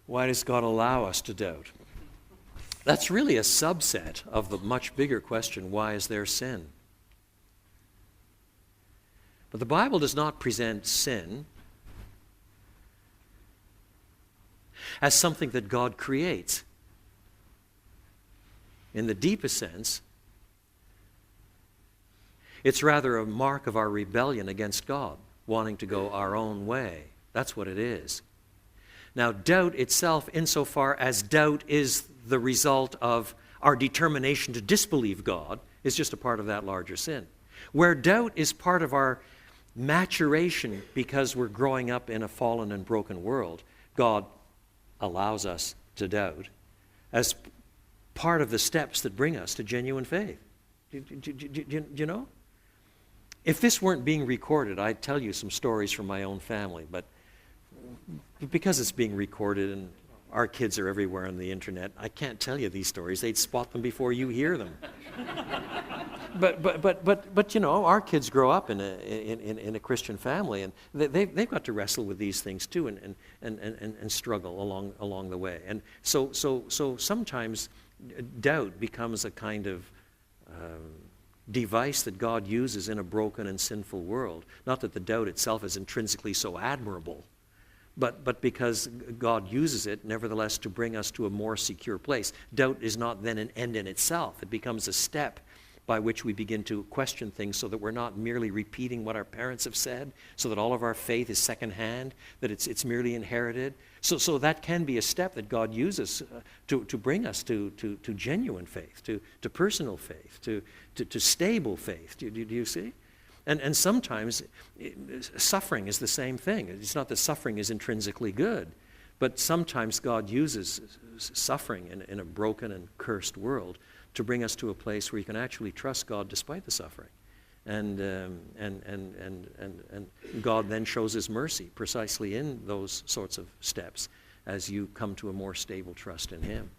Why does God allow us to doubt? That's really a subset of the much bigger question, why is there sin? But the Bible does not present sin as something that God creates. In the deepest sense, it's rather a mark of our rebellion against God, wanting to go our own way. That's what it is. Now, doubt itself, insofar as doubt is the result of our determination to disbelieve God, is just a part of that larger sin. Where doubt is part of our maturation because we're growing up in a fallen and broken world, God allows us to doubt as part of the steps that bring us to genuine faith. Do you know? If this weren't being recorded, I'd tell you some stories from my own family, but because it's being recorded and our kids are everywhere on the internet, I can't tell you these stories. They'd spot them before you hear them. But you know, our kids grow up in a Christian family, and they've got to wrestle with these things too, and struggle along the way. And so sometimes doubt becomes a kind of device that God uses in a broken and sinful world. Not that the doubt itself is intrinsically so admirable, but because God uses it, nevertheless, to bring us to a more secure place. Doubt is not then an end in itself. It becomes a step by which we begin to question things so that we're not merely repeating what our parents have said, so that all of our faith is secondhand, that it's merely inherited. So that can be a step that God uses to bring us to genuine faith, to personal faith, to stable faith. Do you see? And sometimes suffering is the same thing. It's not that suffering is intrinsically good, but sometimes God uses suffering in a broken and cursed world to bring us to a place where you can actually trust God despite the suffering. And God then shows His mercy precisely in those sorts of steps as you come to a more stable trust in Him.